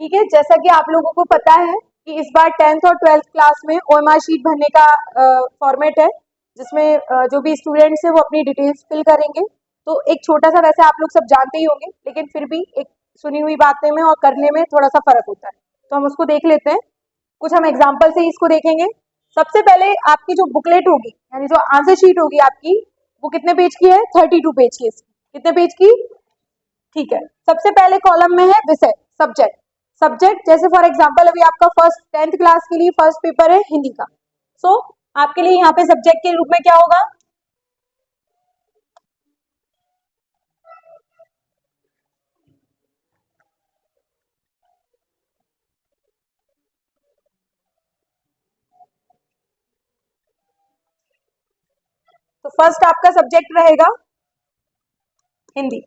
ठीक है, जैसा कि आप लोगों को पता है कि इस बार 10th और 12th क्लास में ओएमआर शीट भरने का फॉर्मेट है, जिसमें जो भी स्टूडेंट्स हैं वो अपनी डिटेल्स फिल करेंगे। तो एक छोटा सा, वैसे आप लोग सब जानते ही होंगे, लेकिन फिर भी एक सुनी हुई बातें में और करने में थोड़ा सा फर्क होता है, तो हम उसको देख लेते हैं। कुछ हम एग्जाम्पल से ही इसको देखेंगे। सबसे पहले आपकी जो बुकलेट होगी, यानी जो आंसर शीट होगी आपकी, वो कितने पेज की है? 32 पेज की। कितने पेज की? ठीक है। सबसे पहले कॉलम में है विषय, सब्जेक्ट। सब्जेक्ट जैसे फॉर एग्जांपल अभी आपका फर्स्ट 10th क्लास के लिए फर्स्ट पेपर है हिंदी का, सो आपके लिए यहाँ पे सब्जेक्ट के रूप में क्या होगा? तो फर्स्ट आपका सब्जेक्ट रहेगा हिंदी।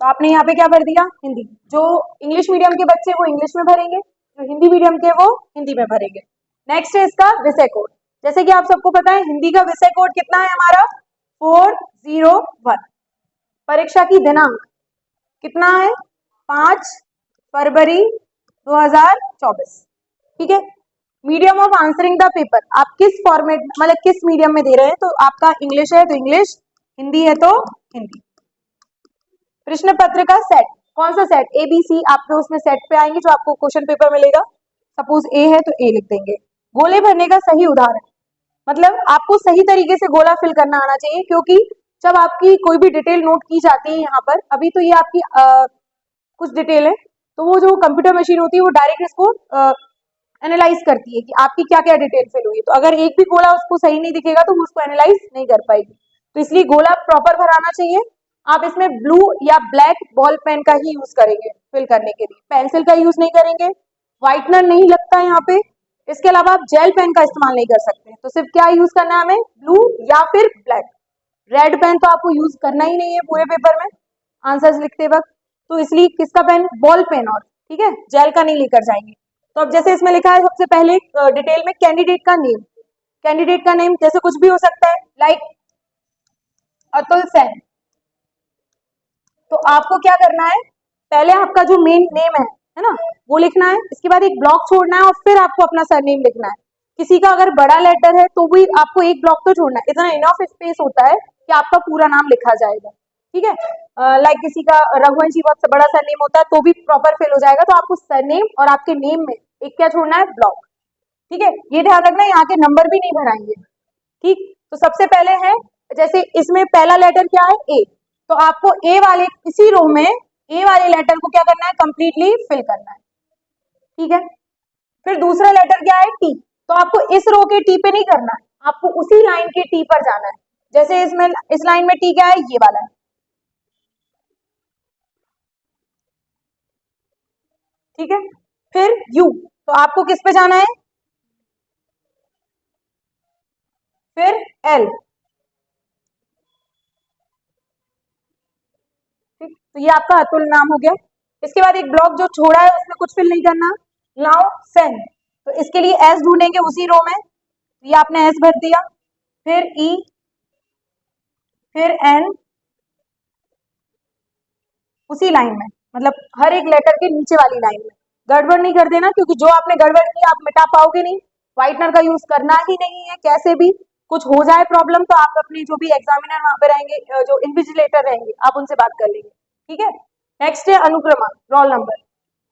तो आपने यहाँ पे क्या भर दिया? हिंदी। जो इंग्लिश मीडियम के बच्चे वो इंग्लिश में भरेंगे, जो हिंदी मीडियम के वो हिंदी में भरेंगे। नेक्स्ट है इसका विषय कोड। जैसे कि आप सबको पता है हिंदी का विषय कोड कितना है हमारा? 401। परीक्षा की दिनांक कितना है? 5 फरवरी 2024। ठीक है। Medium of answering the paper, आप किस फॉर्मेट मतलब किस मीडियम में दे रहे हैं? तो आपका इंग्लिश है तो इंग्लिश, हिंदी है तो हिंदी। प्रश्न पत्र का सेट, कौन सा सेट? ए बी सी, आप लोग उसमें सेट पे आएंगे जो आपको क्वेश्चन पेपर मिलेगा। सपोज ए है तो ए लिख देंगे। गोले भरने का सही उदाहरण, मतलब आपको सही तरीके से गोला फिल करना आना चाहिए, क्योंकि जब आपकी कोई भी डिटेल नोट की जाती है यहाँ पर, अभी तो ये आपकी कुछ डिटेल है, तो वो जो कंप्यूटर मशीन होती है वो डायरेक्ट इसको एनालाइज करती है कि आपकी क्या क्या डिटेल फिल हुई है। तो अगर एक भी गोला उसको सही नहीं दिखेगा तो वो उसको एनालाइज नहीं कर पाएगी, तो इसलिए गोला प्रॉपर भराना चाहिए। आप इसमें ब्लू या ब्लैक बॉल पेन का ही यूज करेंगे फिल करने के लिए, पेंसिल का यूज नहीं करेंगे। व्हाइटनर नहीं लगता है यहाँ पे। इसके अलावा आप जेल पेन का इस्तेमाल नहीं कर सकते, तो सिर्फ क्या यूज करना है हमें? ब्लू या फिर ब्लैक। रेड पेन तो आपको यूज करना ही नहीं है पूरे पेपर में आंसर्स लिखते वक्त, तो इसलिए किसका पेन? Ball pen. और ठीक है, जेल का नहीं लेकर जाएंगे। तो अब जैसे इसमें लिखा है सबसे पहले डिटेल में कैंडिडेट का नेम। कैंडिडेट का नेम जैसे कुछ भी हो सकता है, लाइक अतुल सेन। तो आपको क्या करना है? पहले आपका जो मेन नेम है ना, वो लिखना है। इसके बाद एक ब्लॉक छोड़ना है और फिर आपको अपना सरनेम लिखना है। किसी का अगर बड़ा लेटर है तो भी आपको एक ब्लॉक तो छोड़ना है, इतना इनफ स्पेस होता है कि आपका पूरा नाम लिखा जाएगा। ठीक है, लाइक किसी का रघुवंशी बहुत बड़ा सरनेम होता है तो भी प्रॉपर फिल हो जाएगा, तो आपको सरनेम और आपके नेम में एक क्या छोड़ना है? ब्लॉक। ठीक है, ये ध्यान रखना, यहाँ के नंबर भी नहीं भराएंगे। ठीक, तो सबसे पहले है, जैसे इसमें पहला लेटर क्या है? ए, तो आपको ए वाले इसी रो में ए वाले लेटर को क्या करना है? कंप्लीटली फिल करना है। ठीक है, फिर दूसरा लेटर क्या है? टी, तो आपको इस रो के टी पे नहीं करना है, आपको उसी लाइन के टी पर जाना है। जैसे इसमें इस लाइन में टी क्या है? ये वाला है। ठीक है, फिर यू, तो आपको किस पे जाना है? फिर एल। ठीक, तो ये आपका अतुल नाम हो गया। इसके बाद एक ब्लॉक जो छोड़ा है उसमें कुछ फिल नहीं करना। नाउ सेन, तो इसके लिए एस ढूंढेंगे उसी रो में, तो ये आपने एस भर दिया। फिर ई, फिर एन, उसी लाइन में, मतलब हर एक लेटर के नीचे वाली लाइन में। गड़बड़ नहीं कर देना, क्योंकि जो आपने गड़बड़ की आप मिटा पाओगे नहीं। व्हाइटनर का यूज करना ही नहीं है, कैसे भी कुछ हो जाए प्रॉब्लम तो आप अपने जो भी एग्जामिनर वहां पे रहेंगे, जो इन्विजिलेटर रहेंगे, आप उनसे बात कर लेंगे। ठीक है, नेक्स्ट है अनुक्रमा, रोल नंबर।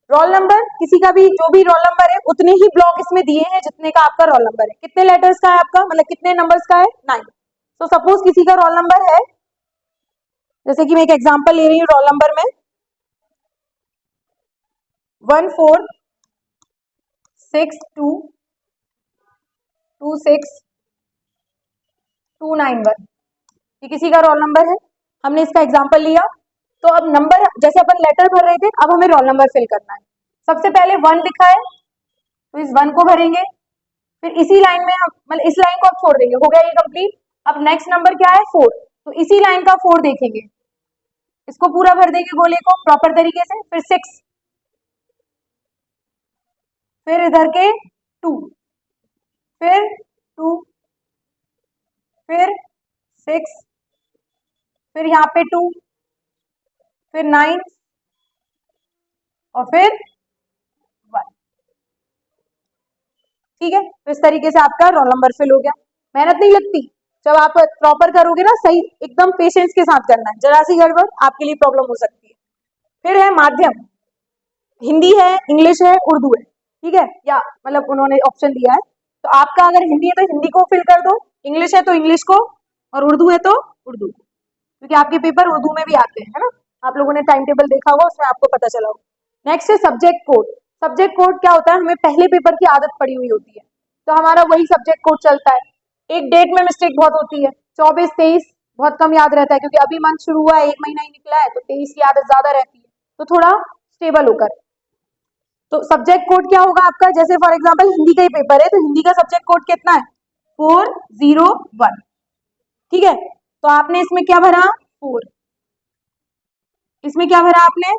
रोल नंबर, किसी का भी जो भी रोल नंबर है उतने ही ब्लॉक इसमें दिए हैं जितने का आपका रोल नंबर है। कितने लेटर्स का है आपका, मतलब कितने नंबर्स का है? 9। तो सपोज किसी का रोल नंबर है, जैसे कि मैं एक एग्जांपल ले रही हूँ रोल नंबर में 1462262291, ये किसी का रोल नंबर है। हमने इसका एग्जांपल लिया, तो अब नंबर जैसे अपन लेटर भर रहे थे, अब हमें रोल नंबर फिल करना है। सबसे पहले 1 लिखा है, तो इस 1 को भरेंगे। फिर इसी लाइन में हम मतलब इस लाइन को आप छोड़ देंगे, हो गया ये कंप्लीट। अब नेक्स्ट नंबर क्या है? 4, तो इसी लाइन का 4 देखेंगे, इसको पूरा भर देंगे गोले को प्रॉपर तरीके से। फिर 6, फिर इधर के 2, फिर 2, फिर 6, फिर यहाँ पे 2, फिर 9, और फिर 1। ठीक है, तो इस तरीके से आपका रोल नंबर फिल हो गया। मेहनत नहीं लगती, जब आप प्रॉपर करोगे ना, सही एकदम पेशेंस के साथ करना है, जरा सी गड़बड़ आपके लिए प्रॉब्लम हो सकती है। फिर है माध्यम, हिंदी है, इंग्लिश है, उर्दू है, ठीक है, या मतलब उन्होंने ऑप्शन दिया है, तो आपका अगर हिंदी है तो हिंदी को फिल कर दो, इंग्लिश है तो इंग्लिश को, और उर्दू है तो उर्दू, क्योंकि आपके पेपर उर्दू में भी आते हैं, है ना, आप लोगों ने टाइम टेबल देखा होगा, उसमें आपको पता चला होगा। नेक्स्ट है सब्जेक्ट कोड। सब्जेक्ट कोड क्या होता है, हमें पहले पेपर की आदत पड़ी हुई होती है, तो हमारा वही सब्जेक्ट कोड चलता है। एक डेट में मिस्टेक बहुत होती है, 24, 23 बहुत कम याद रहता है, क्योंकि अभी मंथ शुरू हुआ है, 1 महीना ही निकला है, तो 23 की आदत ज्यादा रहती है, तो थोड़ा स्टेबल होकर। तो सब्जेक्ट कोड क्या होगा आपका, जैसे फॉर एग्जांपल हिंदी का ही पेपर है, तो हिंदी का सब्जेक्ट कोड कितना है, 401। ठीक है, तो आपने इसमें क्या भरा, 4, इसमें क्या भरा आपने,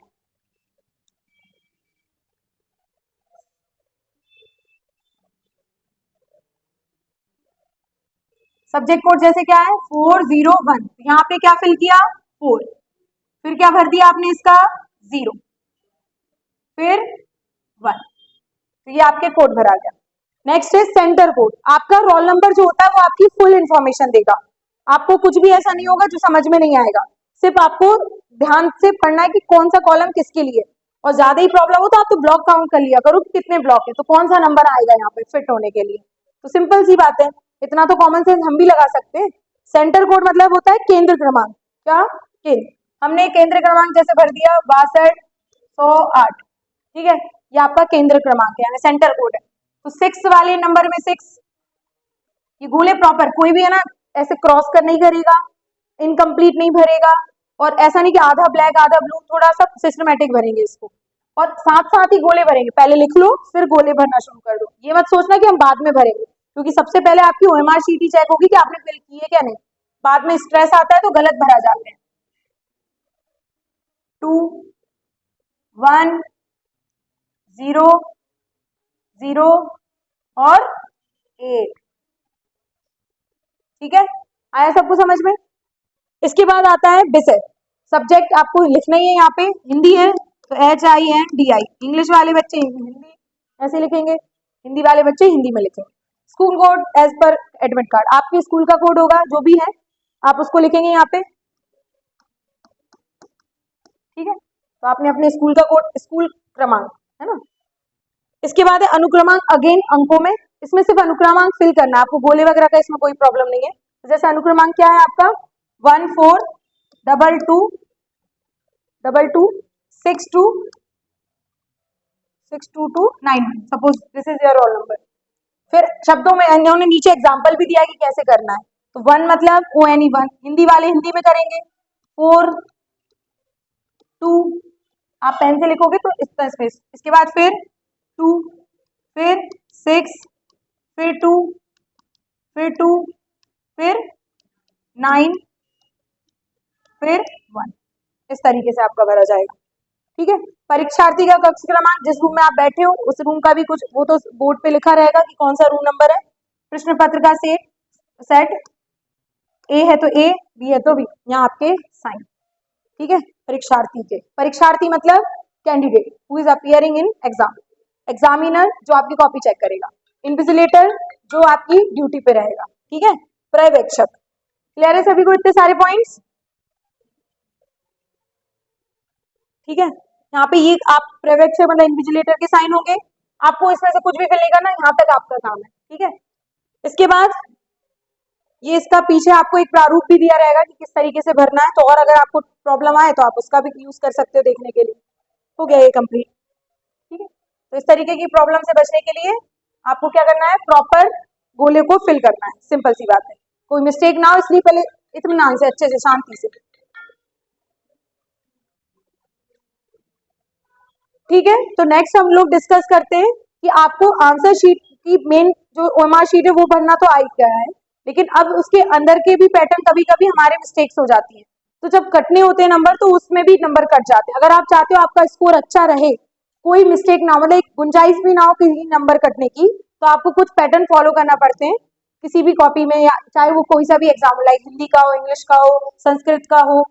सब्जेक्ट कोड जैसे क्या है 401, यहाँ पे क्या फिल किया 4, फिर क्या भर दिया आपने इसका 0, फिर 1, तो ये आपके कोड भरा गया। नेक्स्ट है सेंटर कोड। आपका रोल नंबर जो होता है वो आपकी फुल इंफॉर्मेशन देगा, आपको कुछ भी ऐसा नहीं होगा जो समझ में नहीं आएगा, सिर्फ आपको ध्यान से पढ़ना है कि कौन सा कॉलम किसके लिए, और ज्यादा ही प्रॉब्लम हो तो आप तो ब्लॉक काउंट कर लिया करो कि कितने ब्लॉक है, तो कौन सा नंबर आएगा यहाँ पे फिट होने के लिए, तो सिंपल सी बात है, इतना तो कॉमन सेंस हम भी लगा सकते हैं। सेंटर कोड मतलब होता है केंद्र क्रमांक, क्या केंद्र, हमने केंद्र क्रमांक जैसे भर दिया 6208, ठीक है, ये आपका केंद्र क्रमांक है, यानी सेंटर कोड है। तो 6 वाले नंबर में 6, ये गोले प्रॉपर, कोई भी है ना ऐसे क्रॉस कर नहीं करेगा, इनकम्प्लीट नहीं भरेगा, और ऐसा नहीं कि आधा ब्लैक आधा ब्लू, थोड़ा सा सिस्टमेटिक भरेंगे इसको, और साथ साथ ही गोले भरेंगे, पहले लिख लो फिर गोले भरना शुरू कर दो, ये मत सोचना कि हम बाद में भरेंगे, क्योंकि सबसे पहले आपकी ओएमआर शीट ही चेक होगी कि आपने फिल की है क्या नहीं, बाद में स्ट्रेस आता है तो गलत भरा जाते हैं। 2 1 0 0 और 8, ठीक है, आया सबको समझ में। इसके बाद आता है विषय, सब्जेक्ट आपको लिखना ही है, यहाँ पे हिंदी है तो HINDI, इंग्लिश वाले बच्चे हिंदी ऐसे लिखेंगे, हिंदी वाले बच्चे हिंदी में लिखेंगे। स्कूल कोड एज पर एडमिट कार्ड, आपके स्कूल का कोड होगा जो भी है आप उसको लिखेंगे यहाँ पे, ठीक है, तो आपने अपने स्कूल का कोड, स्कूल क्रमांक, है ना। इसके बाद है अनुक्रमांक, अगेन अंकों में, इसमें सिर्फ अनुक्रमांक फिल करना है, आपको गोले वगैरह का इसमें कोई प्रॉब्लम नहीं है। जैसे अनुक्रमांक क्या है आपका 1422626291, suppose this is your roll number. फिर शब्दों में इन्होंने नीचे एग्जांपल भी दिया है कि कैसे करना है, तो 1 मतलब ONE1, हिंदी वाले हिंदी में करेंगे, 4 2 आप पेन से लिखोगे तो इतना स्पेस, इसके बाद फिर 2, फिर 6, फिर 2, फिर 2, फिर 9, फिर 1, इस तरीके से आपका भरा जाएगा, ठीक है। परीक्षार्थी का कक्ष क्रमांक, जिस रूम में आप बैठे हो उस रूम का भी कुछ वो तो बोर्ड पे लिखा रहेगा कि कौन सा रूम नंबर है। प्रश्न पत्र का सेट ए है तो ए, बी है तो बी, यहाँ आपके साइन, ठीक है। परीक्षार्थी के, परीक्षार्थी मतलब candidate who is appearing in exam, examiner जो आपकी कॉपी चेक करेगा, इन्विजिलेटर जो आपकी ड्यूटी पे रहेगा, ठीक है, पर्यवेक्षक। क्लियर है सभी को इतने सारे पॉइंट्स, ठीक है। यहाँ पे ये आप पर्यवेक्षक मतलब इन्विजिलेटर के साइन होंगे, आपको इसमें से कुछ भी फिल नहीं करना, यहाँ तक आपका काम है, ठीक है। इसके बाद ये इसका पीछे आपको एक प्रारूप भी दिया रहेगा कि किस तरीके से भरना है, तो और अगर आपको प्रॉब्लम आए तो आप उसका भी यूज कर सकते हो देखने के लिए। हो गया ये कंप्लीट, ठीक है। तो इस तरीके की प्रॉब्लम से बचने के लिए आपको क्या करना है, प्रॉपर गोले को फिल करना है, सिंपल सी बात है, कोई मिस्टेक ना हो, इसलिए पहले इत्मीनान से अच्छे से शांति से, ठीक है। तो नेक्स्ट हम लोग डिस्कस करते हैं कि आपको आंसर शीट की मेन जो ओएमआर शीट है वो भरना तो आ ही गया है, लेकिन अब उसके अंदर के भी पैटर्न कभी कभी हमारे मिस्टेक्स हो जाती है, तो जब कटने होते हैं नंबर तो उसमें भी नंबर कट जाते हैं। अगर आप चाहते हो आपका स्कोर अच्छा रहे, कोई मिस्टेक ना हो, मतलब एक गुंजाइश भी ना हो किसी नंबर कटने की, तो आपको कुछ पैटर्न फॉलो करना पड़ते हैं किसी भी कॉपी में, या चाहे वो कोई सा भी एग्जाम हो, लाइक हिंदी का हो, इंग्लिश का हो, संस्कृत का हो,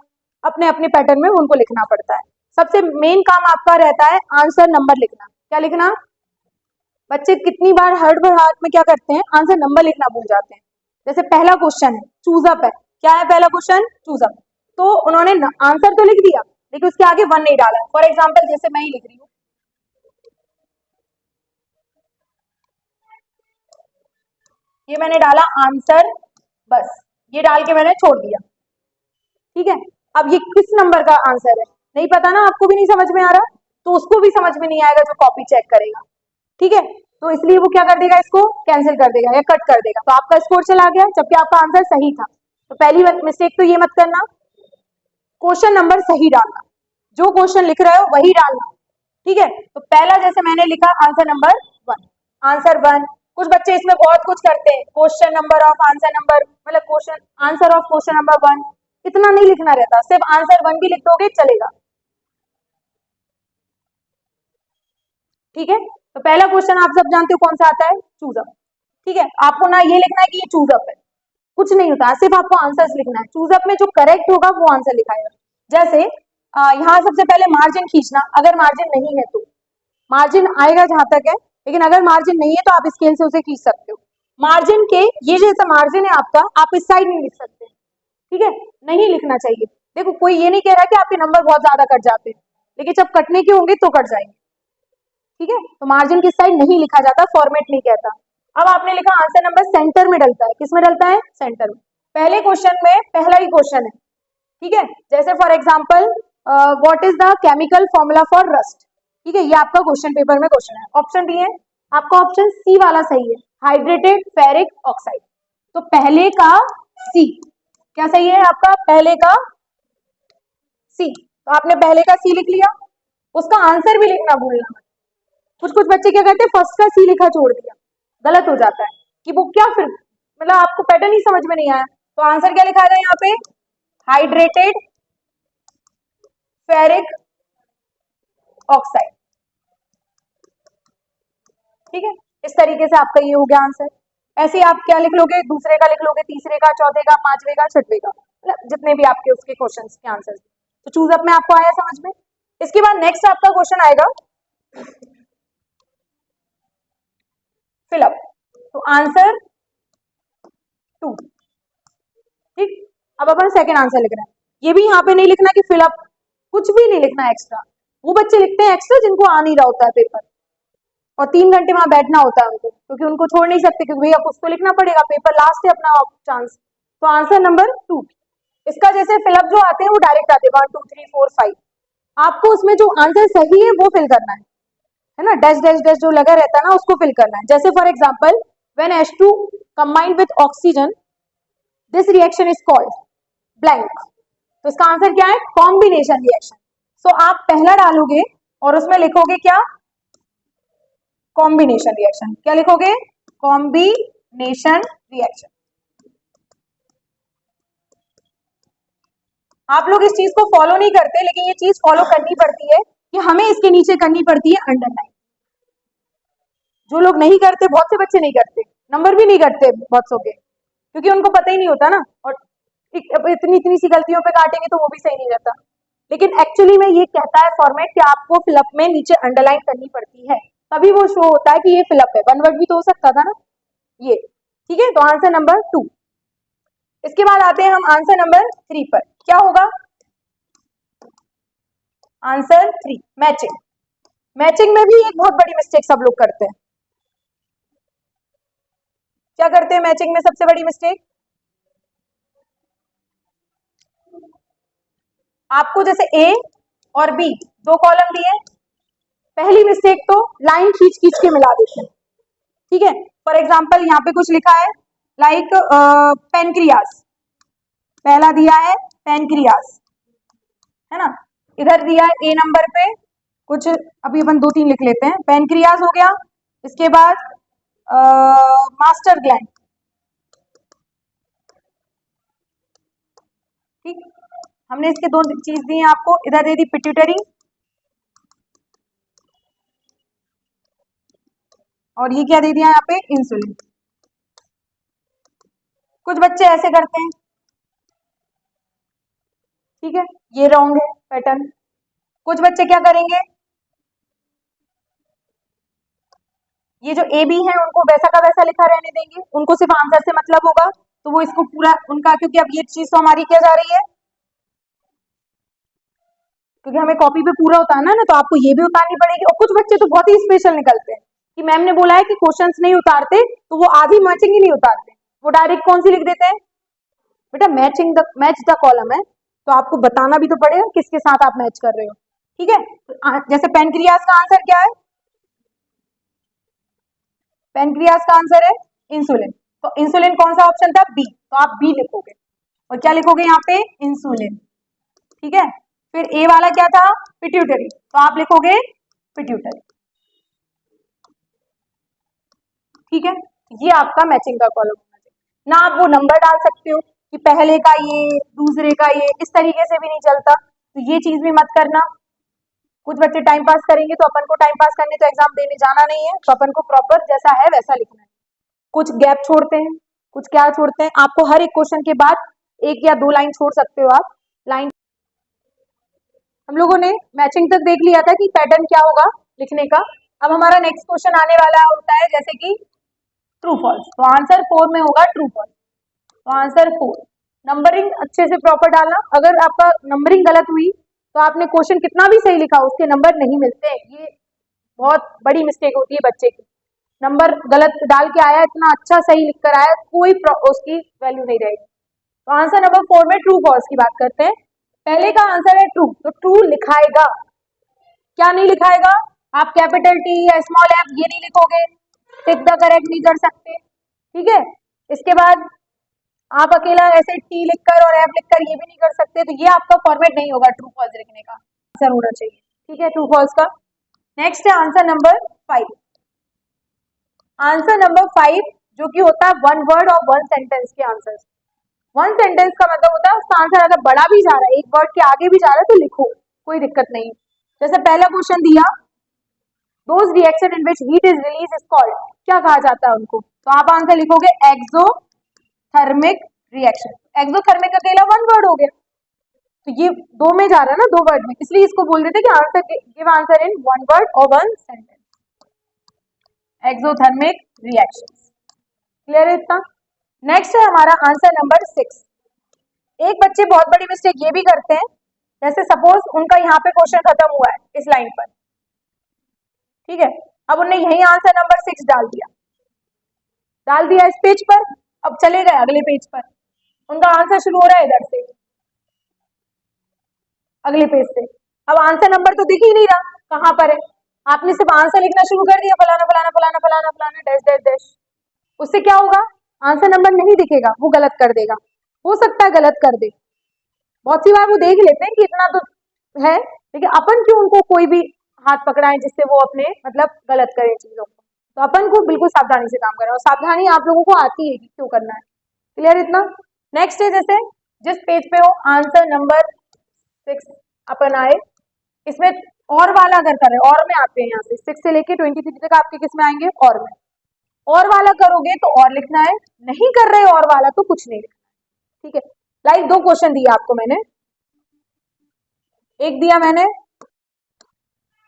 अपने अपने पैटर्न में उनको लिखना पड़ता है। सबसे मेन काम आपका रहता है आंसर नंबर लिखना। क्या लिखना? बच्चे कितनी बार हड़बड़ाहट में क्या करते हैं, आंसर नंबर लिखना भूल जाते हैं। जैसे पहला क्वेश्चन है चूज अप है, क्या है पहला क्वेश्चन? Choose up. तो उन्होंने आंसर तो लिख दिया लेकिन उसके आगे 1 नहीं डाला। फॉर एग्जाम्पल जैसे मैं ही लिख रही हूँ, ये मैंने डाला आंसर, बस ये डाल के मैंने छोड़ दिया। ठीक है, अब ये किस नंबर का आंसर है नहीं पता ना, आपको भी नहीं समझ में आ रहा, तो उसको भी समझ में नहीं आएगा जो कॉपी चेक करेगा। ठीक है, तो इसलिए वो क्या कर देगा, इसको कैंसिल कर देगा या कट कर देगा, तो आपका स्कोर चला गया जबकि आपका आंसर सही था। तो पहली मिस्टेक तो ये मत करना, क्वेश्चन नंबर सही डालना, जो क्वेश्चन लिख रहे हो वही डालना। ठीक है, तो पहला जैसे मैंने लिखा आंसर नंबर 1, आंसर 1। कुछ बच्चे इसमें बहुत कुछ करते हैं, question number of answer number, मतलब question answer of question number 1, इतना नहीं लिखना रहता, सिर्फ आंसर 1 भी लिख दोगे चलेगा। ठीक है, तो पहला क्वेश्चन आप सब जानते हो कौन सा आता है, चूज अप। ठीक है, आपको ना ये लिखना है कि ये चूज अप है, कुछ नहीं होता, सिर्फ आपको आंसर्स लिखना है। चूज अप में जो करेक्ट होगा वो आंसर लिखाएगा। जैसे यहाँ सबसे पहले मार्जिन खींचना, अगर मार्जिन नहीं है तो मार्जिन आएगा जहां तक है, लेकिन अगर मार्जिन नहीं है तो आप स्केल से उसे खींच सकते हो। मार्जिन के ये जैसा मार्जिन है आपका, आप इस साइड नहीं लिख सकते। ठीक है, नहीं लिखना चाहिए। देखो कोई ये नहीं कह रहा कि आपके नंबर बहुत ज्यादा कट जाते हैं, लेकिन जब कटने के होंगे तो कट जाएंगे। ठीक है, तो मार्जिन किस साइड नहीं लिखा जाता, फॉर्मेट नहीं कहता। अब आपने लिखा आंसर नंबर सेंटर में डलता है, किस में डलता है, सेंटर में। पहले क्वेश्चन में पहला ही क्वेश्चन है। ठीक है, जैसे for example what is the chemical formula for rust. ठीक है, ये आपका क्वेश्चन पेपर में क्वेश्चन है, ऑप्शन दिए हैं, आपका ऑप्शन सी वाला सही है, हाइड्रेटेड फेरिक ऑक्साइड। तो पहले का सी, क्या सही है आपका, पहले का सी। तो आपने पहले का सी लिख लिया, उसका आंसर भी लिखना भूलना। कुछ कुछ बच्चे क्या करते हैं, फर्स्ट का सी लिखा छोड़ दिया, गलत हो जाता है कि वो क्या, फिर मतलब आपको पैटर्न ही समझ में नहीं आया। तो आंसर क्या लिखा है यहाँ पे, हाइड्रेटेड फेरिक ऑक्साइड। ठीक है, इस तरीके से आपका ये हो गया आंसर। ऐसे ही आप क्या लिख लोगे, दूसरे का लिख लोगे, तीसरे का, चौथे का, पांचवे का, छठवे का, मतलब जितने भी आपके उसके क्वेश्चन के आंसर। तो चूज अप में आपको आया समझ में। इसके बाद नेक्स्ट आपका क्वेश्चन आएगा फिलअप। तो आंसर 2। ठीक, अब अपन सेकेंड आंसर लिख रहे हैं। ये भी यहाँ पे नहीं लिखना कि फिलअप, कुछ भी नहीं लिखना एक्स्ट्रा। वो बच्चे लिखते हैं एक्स्ट्रा जिनको आ नहीं रहा होता है पेपर, और 3 घंटे वहां बैठना होता है उनको, क्योंकि उनको छोड़ नहीं सकते, क्योंकि भैया कुछ तो लिखना पड़ेगा, पेपर लास्ट है अपना चांस। तो आंसर नंबर 2। इसका जैसे फिलअप जो आते हैं वो डायरेक्ट आते हैं 1 2 3 4 5, आपको उसमें जो आंसर सही है वो फिल करना है ना, डैश डैश डैश जो लगा रहता है ना उसको फिल करना है। जैसे for example when H2 combined with oxygen this reaction is called blank. तो इसका आंसर क्या है, कॉम्बिनेशन रिएक्शन। सो आप पहला डालोगे और उसमें लिखोगे क्या, कॉम्बिनेशन रिएक्शन। क्या लिखोगे, कॉम्बिनेशन रिएक्शन। आप लोग इस चीज को फॉलो नहीं करते, लेकिन ये चीज फॉलो करनी पड़ती है कि हमें इसके नीचे करनी पड़ती है अंडरलाइन। जो लोग नहीं करते, बहुत से बच्चे नहीं करते, नंबर भी नहीं करते बहुत सौ के, क्योंकि उनको पता ही नहीं होता ना, और इतनी इतनी सी गलतियों पे काटेंगे तो वो भी सही नहीं रहता। लेकिन एक्चुअली में ये कहता है फॉर्मेट कि आपको फिलअप में नीचे अंडरलाइन करनी पड़ती है, तभी वो शो होता है कि ये फिलअप है। 1 वर्ड भी तो हो सकता था ना ये। ठीक है, तो आंसर नंबर 2। इसके बाद आते हैं हम आंसर नंबर 3 पर। क्या होगा, आंसर 3 मैचिंग। मैचिंग में भी एक बहुत बड़ी मिस्टेक सब लोग करते हैं। क्या करते हैं मैचिंग में सबसे बड़ी मिस्टेक, आपको जैसे ए और बी 2 कॉलम दिए, पहली मिस्टेक तो लाइन खींच खींच के मिला देते हैं। ठीक है, फॉर एग्जाम्पल यहाँ पे कुछ लिखा है लाइक पेनक्रियास, पहला दिया है पेनक्रियास, है ना, इधर दिया है ए नंबर पे कुछ, अभी अपन 2 3 लिख लेते हैं। पेनक्रियास हो गया, इसके बाद मास्टर ग्लैंड। ठीक, हमने इसके 2 चीज दी हैं आपको, इधर दे दी पिट्यूटरी और ये क्या दे दिया यहाँ पे, इंसुलिन। कुछ बच्चे ऐसे करते हैं, ठीक है, ये रॉन्ग है पैटर्न। कुछ बच्चे क्या करेंगे, ये जो ए बी है उनको वैसा का वैसा लिखा रहने देंगे, उनको सिर्फ आंसर से मतलब होगा, तो वो इसको पूरा उनका, क्योंकि अब ये चीज तो हमारी क्या जा रही है, क्योंकि हमें कॉपी पे पूरा उतारना है ना, तो आपको ये भी उतारनी पड़ेगी। और कुछ बच्चे तो बहुत ही स्पेशल निकलते हैं कि मैम ने बोला है कि क्वेश्चंस नहीं उतारते, तो वो आधी मैचिंग ही नहीं उतारते, वो डायरेक्ट कौन सी लिख देते हैं, बेटा मैच द कॉलम है, तो आपको बताना भी तो पड़ेगा किसके साथ आप मैच कर रहे हो, ठीक है। तो जैसे पेनक्रियाज का आंसर क्या है, पेनक्रियाज का आंसर है इंसुलिन, तो इंसुलिन कौन सा ऑप्शन था, बी, तो आप बी लिखोगे। और क्या लिखोगे यहाँ पे, इंसुलिन, ठीक है। फिर ए वाला क्या था, पिट्यूटरी, तो आप लिखोगे पिट्यूटरी, ठीक है। ये आपका मैचिंग का कॉलम होना चाहिए ना, आप वो नंबर डाल सकते हो कि पहले का ये दूसरे का ये, इस तरीके से भी नहीं चलता, तो ये चीज भी मत करना। कुछ बच्चे टाइम पास करेंगे, तो अपन को टाइम पास करने तो एग्जाम देने जाना नहीं है, तो अपन को प्रॉपर जैसा है वैसा लिखना है। कुछ गैप छोड़ते हैं, कुछ क्या छोड़ते हैं, आपको हर एक क्वेश्चन के बाद एक या दो लाइन छोड़ सकते हो आप, लाइन। हम लोगों ने मैचिंग तक देख लिया था कि पैटर्न क्या होगा लिखने का। अब हमारा नेक्स्ट क्वेश्चन आने वाला होता है जैसे कि ट्रू फॉल्स, तो आंसर 4 में होगा ट्रू फॉल्स, तो आंसर 4। नंबरिंग अच्छे से प्रॉपर डालना, अगर आपका नंबरिंग गलत हुई तो आपने क्वेश्चन कितना भी सही लिखा उसके नंबर नहीं मिलते, ये बहुत बड़ी मिस्टेक होती है बच्चे की। नंबर गलत डाल के आया, इतना अच्छा सही लिख कर आया, कोई उसकी वैल्यू नहीं रहेगी। तो आंसर नंबर 4 में ट्रू फॉल्स की बात करते हैं। पहले का आंसर है ट्रू, तो ट्रू लिखाएगा, क्या नहीं लिखाएगा, आप कैपिटल टी या स्मॉल एफ ये नहीं लिखोगे, टिक द करेक्ट नहीं कर सकते, ठीक है। इसके बाद आप अकेला ऐसे टी लिखकर और एफ लिखकर ये भी नहीं कर सकते, तो ये आपका फॉर्मेट नहीं होगा ट्रू फॉल्स लिखने का, आंसर होना चाहिए, ठीक है, ट्रू फॉल्स का। नेक्स्ट है आंसर नंबर 5। आंसर नंबर 5 जो कि होता है वन वर्ड और वन सेंटेंस के आंसर। वन सेंटेंस का मतलब होता है उसका आंसर अगर बड़ा भी जा रहा है, एक वर्ड के आगे भी जा रहा है, तो लिखो, कोई दिक्कत नहीं। जैसे पहला क्वेश्चन दिया, those reaction in which heat is release is called, क्या कहा जाता है उनको, तो आप आंसर लिखोगे एक्सोथर्मिक रिएक्शन। एक्सोथर्मिक अकेला वन वर्ड हो गया, तो ये दो में जा रहा है ना, दो वर्ड में, इसलिए इसको बोल देते कि answer give answer in one word और one sentence, exothermic reaction. Clear है इतना। नेक्स्ट है हमारा आंसर नंबर 6। एक बच्चे बहुत बड़ी मिस्टेक ये भी करते हैं, जैसे सपोज उनका यहाँ पे क्वेश्चन खत्म हुआ है इस लाइन पर, ठीक है, अब उन्होंने यही आंसर नंबर 6 डाल दिया इस पेज पर, अब चले गए अगले पेज पर, उनका आंसर शुरू हो रहा है इधर से, अगले पेज से। अब आंसर नंबर तो दिख ही नहीं रहा कहां पर है, आपने सिर्फ आंसर लिखना शुरू कर दिया, फलाना फलाना फलाना फलाना फलाना डैश डैश डैश, उससे क्या होगा, आंसर नंबर नहीं दिखेगा, वो गलत कर देगा, हो सकता है गलत कर दे, बहुत सी बार वो देख लेते हैं कि इतना तो है, लेकिन अपन क्यों उनको कोई भी हाथ पकड़ाएं जिससे वो अपने मतलब गलत करें चीजों को, तो अपन को बिल्कुल सावधानी से काम करना है, और सावधानी आप लोगों को आती है कि क्यों करना है। क्लियर इतना। नेक्स्ट है जैसे जिस पेज पे हो आंसर नंबर 6 अपन आए, इसमें और वाला अगर करें, और में आते हैं यहाँ से 6 से लेके 23 तक आपके किस में आएंगे, और में। और वाला करोगे तो और लिखना है, नहीं कर रहे और वाला तो कुछ नहीं लिखना, ठीक है। लाइक दो क्वेश्चन दिया आपको मैंने, एक दिया मैंने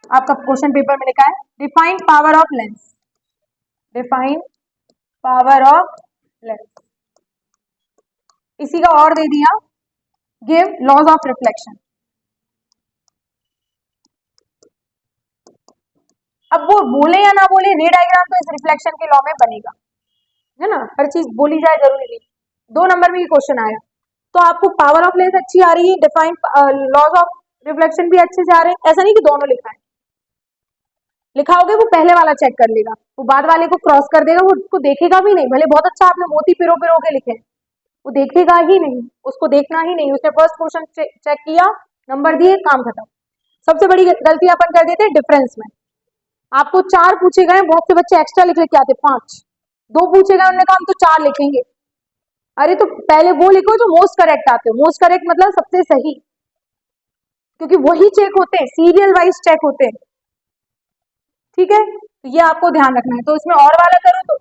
आपका क्वेश्चन पेपर में लिखा है define power of lens, define power of lens, इसी का और दे दिया गिव लॉज ऑफ रिफ्लेक्शन। अब वो बोले या ना बोले, रे डायग्राम तो इस रिफ्लेक्शन के लॉ में बनेगा, है ना, हर चीज बोली जाए जरूरी नहीं। 2 नंबर में ये क्वेश्चन आया, तो आपको पावर ऑफ लेंस अच्छी आ रही है, डिफाइन लॉज ऑफ रिफ्लेक्शन भी अच्छे से आ रहे हैं, ऐसा नहीं कि दोनों लिखा है, लिखाओगे वो पहले वाला चेक कर लेगा, वो बाद वाले को क्रॉस कर देगा, वो उसको देखेगा भी नहीं, भले बहुत अच्छा आपने मोती पिरो पिरो के लिखे, वो देखेगा ही नहीं, उसको देखना ही नहीं, उसने फर्स्ट क्वेश्चन चेक किया, नंबर दिए, काम खत्म। सबसे बड़ी गलती अपन कर देते हैं डिफरेंस में, आपको 4 पूछे गए, बहुत से बच्चे एक्स्ट्रा लिख लेके आते 5, 2 पूछे गए, उन्होंने कहा हम तो 4 लिखेंगे, अरे तो पहले वो लिखो जो मोस्ट करेक्ट आते हो, मोस्ट करेक्ट मतलब सबसे सही, क्योंकि वही चेक होते हैं, सीरियल वाइज चेक होते हैं, ठीक है, तो ये आपको ध्यान रखना है। तो इसमें और वाला करो तो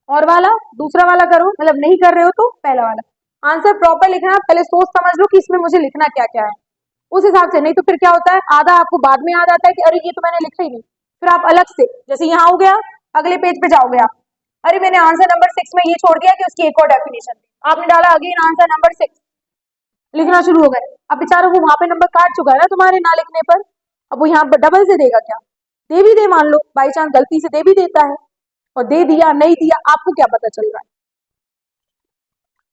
और वाला, दूसरा वाला करो, मतलब नहीं कर रहे हो तो पहला वाला। आंसर प्रॉपर लिखना, पहले सोच समझ लो कि इसमें मुझे लिखना क्या क्या है, उस हिसाब से, नहीं तो फिर क्या होता है, आधा आपको बाद में याद आता है कि अरे ये तो मैंने लिखा ही नहीं, फिर आप अलग से, जैसे यहाँ हो गया, अगले पेज पे जाओगे आप, अरे मैंने आंसर नंबर 6 में ये छोड़ दिया कि उसकी एक और डेफिनेशन, आपने डाला अगेन आंसर नंबर 6, लिखना शुरू हो गए। अब बेचारा वो वहां पे नंबर काट चुका है ना तुम्हारे ना लिखने पर, अब वो यहाँ डबल से देगा क्या, दे भी दे, मान लो बाई चांस गलती से दे भी देता है, और दे दिया नहीं दिया आपको क्या पता चल रहा है।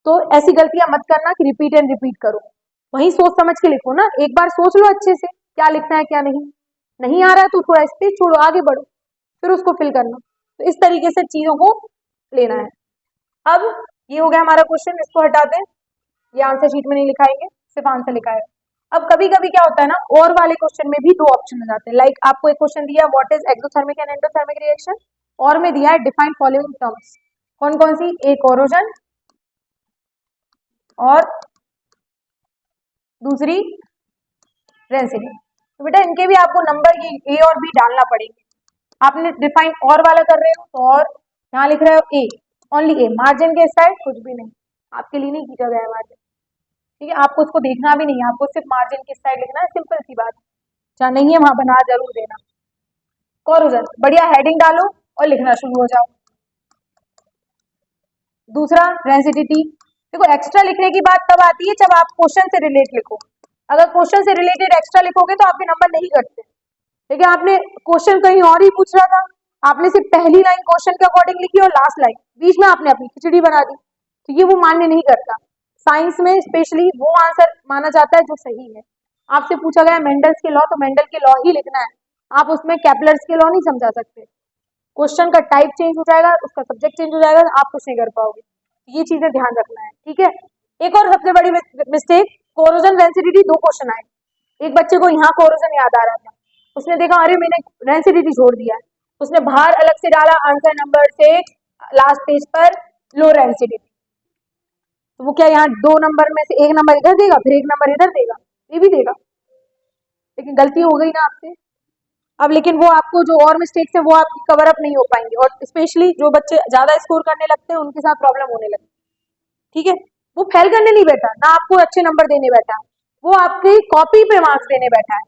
तो ऐसी गलतियां मत करना कि रिपीट एंड रिपीट करो, वहीं सोच समझ के लिखो ना, एक बार सोच लो अच्छे से क्या लिखना है क्या नहीं, नहीं आ रहा है तो थोड़ा स्पेस छोड़ो, आगे बढ़ो, फिर उसको फिल करना। तो इस तरीके से चीजों को लेना है। अब ये हो गया हमारा क्वेश्चन, इसको हटा दें, ये आंसर शीट में नहीं लिखाएंगे, सिर्फ आंसर लिखा है। अब कभी कभी क्या होता है ना, और वाले क्वेश्चन में भी दो ऑप्शन हो जाते हैं, लाइक आपको एक क्वेश्चन दिया what is exothermic and endothermic reaction, और में दिया है डिफाइन फॉलोइंग टर्म्स, कौन कौन सी, एक कोरोजन और दूसरी रेंसिटी। तो बेटा इनके भी आपको नंबर ये ए और बी डालना पड़ेंगे। आपने डिफाइन और वाला कर रहे हो तो और, यहाँ लिख रहे हो ए, ओनली ए, मार्जिन के साइड कुछ भी नहीं, आपके लिए नहीं खींचा गया है मार्जिन, ठीक है, आपको उसको देखना भी नहीं है, आपको सिर्फ मार्जिन की साइड लिखना है, सिंपल सी बात, जहाँ नहीं है वहां बना जरूर देना। कोरोजन, बढ़िया हेडिंग डालो और लिखना शुरू हो जाओ। दूसरा रेंसिटी, देखो एक्स्ट्रा लिखने की बात तब आती है जब आप क्वेश्चन से रिलेट लिखो, अगर क्वेश्चन से रिलेटेड एक्स्ट्रा लिखोगे तो आपके नंबर नहीं कटते, लेकिन आपने क्वेश्चन कहीं और ही पूछ रहा था, आपने सिर्फ पहली लाइन क्वेश्चन के अकॉर्डिंग लिखी और लास्ट लाइन बीच में आपने अपनी खिचड़ी बना दी, तो ये वो मान्य नहीं करता। साइंस में स्पेशली वो आंसर माना जाता है जो सही है। आपसे पूछा गया मेंडल्स के लॉ, तो मेंडल के लॉ ही लिखना है, आप उसमें केपलर्स के लॉ नहीं समझा सकते, क्वेश्चन का टाइप चेंज हो जाएगा, उसका सब्जेक्ट चेंज हो जाएगा, आप कुछ नहीं कर पाओगे, ये चीजें ध्यान रखना है, ठीक है। एक और सबसे बड़ी मिस्टेक, कोरोजन रेंसिडिटी दो क्वेश्चन आए, एक बच्चे को यहाँ कोरोजन याद आ रहा था, उसने देखा अरे मैंने रेंसिडिटी छोड़ दिया है, उसने बाहर अलग से डाला आंसर नंबर से लास्ट पेज पर लो रेंसिडिटी, तो वो क्या यहाँ दो नंबर में से एक नंबर इधर देगा फिर एक नंबर इधर देगा, ये भी देगा, लेकिन गलती हो गई ना आपसे। अब लेकिन वो आपको जो और मिस्टेक्स है वो आपकी कवर अप नहीं हो पाएंगे, और स्पेशली जो बच्चे ज्यादा स्कोर करने लगते हैं उनके साथ प्रॉब्लम होने लगती है, ठीक है। वो फेल करने नहीं बैठा ना, आपको अच्छे नंबर देने बैठा है, वो आपकी कॉपी पे मार्क्स देने बैठा है,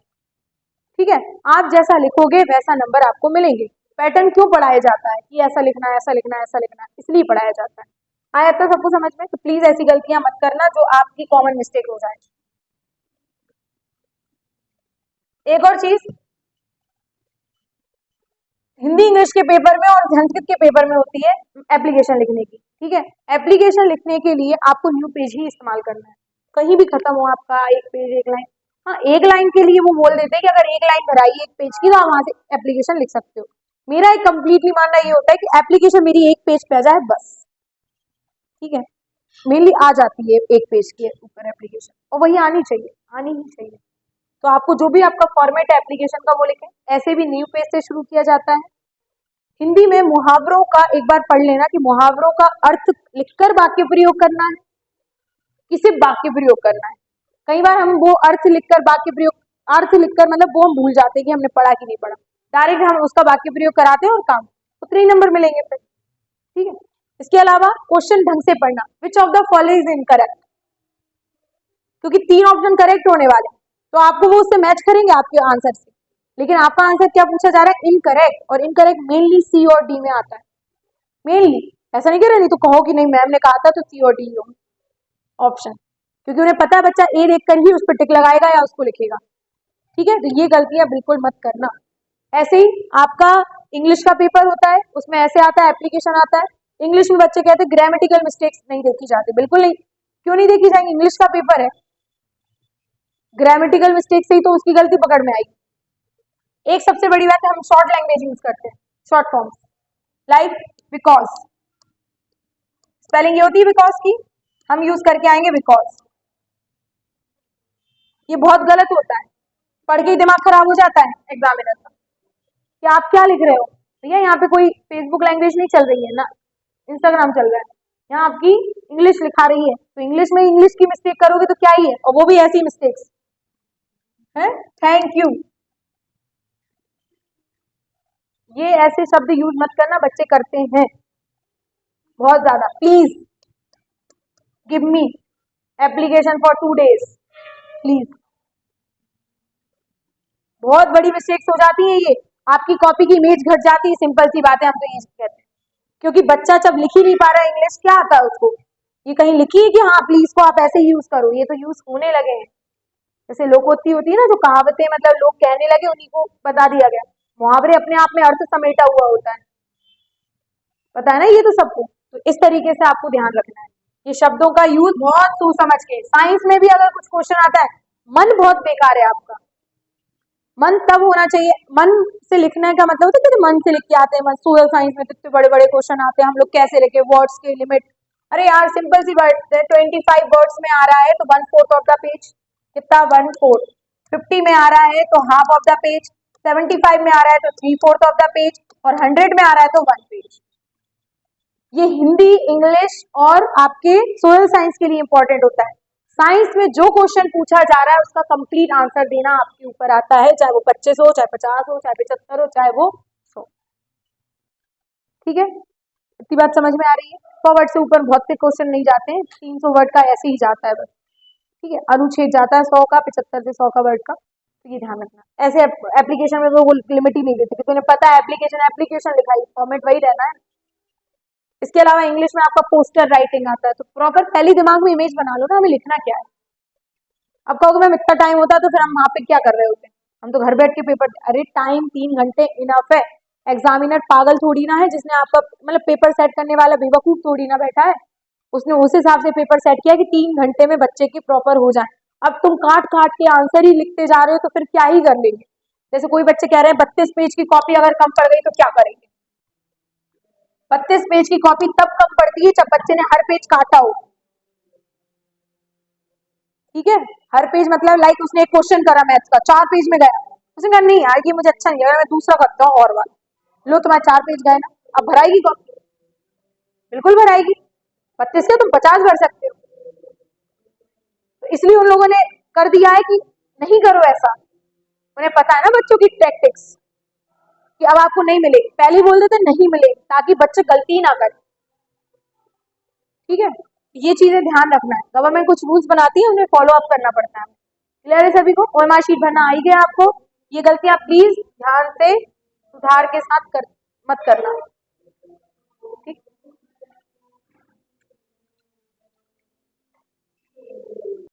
ठीक है। आप जैसा लिखोगे वैसा नंबर आपको मिलेंगे। पैटर्न क्यों पढ़ाया जाता है कि ऐसा लिखना है ऐसा लिखना है ऐसा लिखना है, इसलिए पढ़ाया जाता है। आया तो सबको समझ में, तो प्लीज ऐसी गलतियां मत करना जो आपकी कॉमन मिस्टेक हो जाए। एक और चीज, हिंदी इंग्लिश के पेपर में और संस्कृत के पेपर में होती है एप्लीकेशन लिखने की, ठीक है। एप्लीकेशन लिखने के लिए आपको न्यू पेज ही इस्तेमाल करना है, कहीं भी खत्म हो आपका एक पेज एक लाइन, हाँ एक लाइन के लिए वो बोल देते हैं कि अगर एक लाइन भराई एक पेज की तो आप वहां से एप्लीकेशन लिख सकते हो। मेरा एक कंप्लीटली मानना ये होता है कि एप्लीकेशन मेरी एक पेज पे आ जाए बस, ठीक है, मेनली आ जाती है एक पेज के ऊपर एप्लीकेशन, और वही आनी चाहिए, आनी ही चाहिए। तो आपको जो भी आपका फॉर्मेट है एप्लीकेशन का वो लिखें, ऐसे भी न्यू पेज से शुरू किया जाता है। हिंदी में मुहावरों का एक बार पढ़ लेना कि मुहावरों का अर्थ लिखकर वाक्य प्रयोग करना है कि सिर्फ वाक्य प्रयोग करना है। कई बार हम वो अर्थ लिखकर वाक्य प्रयोग, अर्थ लिखकर मतलब वो हम भूल जाते हैं कि हमने पढ़ा कि नहीं पढ़ा, डायरेक्ट हम उसका वाक्य प्रयोग कराते हैं और काम, उतने ही नंबर मिलेंगे फिर, ठीक है। इसके अलावा क्वेश्चन ढंग से पढ़ना, which of the following is incorrect, क्योंकि 3 ऑप्शन करेक्ट होने वाले, तो आपको वो उससे मैच करेंगे आपके आंसर से, लेकिन आपका आंसर क्या पूछा जा रहा है, इनकरेक्ट, और इनकरेक्ट मेनली सी और डी में आता है, मेनली, ऐसा नहीं कह रहे, नहीं तो कहो कि नहीं मैम ने कहा था तो सी और डी हो ऑप्शन, क्योंकि उन्हें पता है बच्चा ए देखकर ही उस पर टिक लगाएगा या उसको लिखेगा, ठीक है। तो ये गलतियां बिल्कुल मत करना। ऐसे ही आपका इंग्लिश का पेपर होता है, उसमें ऐसे आता है एप्लीकेशन आता है, इंग्लिश में बच्चे कहते हैं ग्रामेटिकल मिस्टेक्स नहीं देखी जाती, बिल्कुल नहीं, क्यों नहीं देखी जाएंगी, इंग्लिश का पेपर है, ग्रामेटिकल मिस्टेक से ही तो उसकी गलती पकड़ में आएगी। एक सबसे बड़ी बात है, हम शॉर्ट लैंग्वेज यूज करते हैं, short forms, like because, spelling ये होती है बिकॉज की, हम यूज करके आएंगे बिकॉज, ये बहुत गलत होता है, पढ़ के ही दिमाग खराब हो जाता है एग्जामिनर का कि आप क्या लिख रहे हो भैया, यहाँ पे कोई फेसबुक लैंग्वेज नहीं चल रही है ना, इंस्टाग्राम चल रहा है, यहाँ आपकी इंग्लिश लिखा रही है, तो इंग्लिश में इंग्लिश की मिस्टेक करोगे तो क्या ही है, और वो भी ऐसी मिस्टेक्स है। थैंक यू, ये ऐसे शब्द यूज मत करना, बच्चे करते हैं बहुत ज्यादा। Please give me application for 2 days please, बहुत बड़ी मिस्टेक्स हो जाती है ये, आपकी कॉपी की इमेज घट जाती है, सिंपल सी बात है, हम तो ये कहते हैं। क्योंकि बच्चा जब लिख ही नहीं पा रहा है इंग्लिश, क्या आता है उसको, ये कहीं लिखी है कि हाँ प्लीज को आप ऐसे यूज करो, ये तो यूज होने लगे हैं। जैसे लोकोक्ति होती है ना, जो कहावतें मतलब लोग कहने लगे उन्हीं को बता दिया गया। मुहावरे अपने आप में अर्थ समेटा हुआ होता है, पता है ना ये तो सबको। तो इस तरीके से आपको ध्यान रखना है, ये शब्दों का यूज बहुत सोच समझ के। साइंस में भी अगर कुछ क्वेश्चन आता है, मन बहुत बेकार है आपका, मन तब होना चाहिए, मन से लिखने का मतलब होता है कि मन से लिख के आते हैं, सोशल साइंस में कितने बड़े बड़े क्वेश्चन आते हैं, हम लोग कैसे लिखे, वर्ड्स की लिमिट, अरे यार सिंपल सी बात है, 25 वर्ड्स में आ रहा है तो 1/4 ऑफ द पेज, कितना 1/4, 50 में आ रहा है तो हाफ ऑफ द पेज, 75 में आ रहा है तो 3/4 ऑफ द पेज, और 100 में आ रहा है तो 1 पेज। ये हिंदी, इंग्लिश और आपके सोशल साइंस के लिए इंपॉर्टेंट होता है। साइंस में जो क्वेश्चन पूछा जा रहा है उसका कंप्लीट आंसर देना आपके ऊपर आता है, चाहे वो 25 हो, चाहे 50 हो, चाहे 75 हो, चाहे वो 100। ठीक है, इतनी बात समझ में आ रही है। 100 वर्ड से ऊपर बहुत से क्वेश्चन नहीं जाते हैं, 300 वर्ड का ऐसे ही जाता है बस। ठीक है, अनुच्छेद जाता है 100 का, 75 से 100 का वर्ड का, तो ये ध्यान रखना। ऐसे एप्लीकेशन में वो लिमिट ही नहीं देती, क्योंकि उन्हें पता है एप्लीकेशन एप्लीकेशन लिखाई, फॉर्मेट वही रहना है। इसके अलावा इंग्लिश में आपका पोस्टर राइटिंग आता है, तो प्रॉपर पहली दिमाग में इमेज बना लो ना, हमें लिखना क्या है। अब कहोगे मैम इतना टाइम होता है तो फिर हम वहां पे क्या कर रहे होते हैं, हम तो घर बैठ के पेपर, अरे टाइम 3 घंटे इनफ है। एग्जामिनर पागल थोड़ी ना है, जिसने आपका मतलब पेपर सेट करने वाला बेवकूफ थोड़ी ना बैठा है, उसने उस हिसाब से पेपर सेट किया कि 3 घंटे में बच्चे के प्रॉपर हो जाए। अब तुम काट काट के आंसर ही लिखते जा रहे हो तो फिर क्या ही कर लेंगे। जैसे कोई बच्चे कह रहे हैं 32 पेज की कॉपी अगर कम पड़ गई तो क्या करेंगे। 32 पेज की कॉपी तब कम पड़ती है जब बच्चे ने हर पेज काटा हो। ठीक है, हर पेज मतलब लाइक उसने एक क्वेश्चन करा मैथ्स का, 4 पेज में गया, उसने कहा नहीं यार ये मुझे अच्छा नहीं लगा, मैं दूसरा करता हूँ और वाला, लो तुम्हारे 4 पेज गए ना। अब भराएगी कॉपी, बिल्कुल भराएगी, 32 के तुम 50 भर सकते हो। तो इसलिए उन लोगों ने कर दिया है कि नहीं करो ऐसा, उन्हें पता है ना बच्चों की टैक्टिक्स, कि अब आपको नहीं मिलेगी, पहले ही बोल देते नहीं मिलेगी, ताकि बच्चे गलती ना करें। ठीक है, ये चीजें ध्यान रखना है, गवर्नमेंट कुछ रूल्स बनाती है, उन्हें फॉलो अप करना पड़ता है। क्लियर है सभी को, ओएमआर शीट भरना आ ही गया आपको, ये गलतियां प्लीज ध्यान से सुधार के साथ मत करना। ठीक।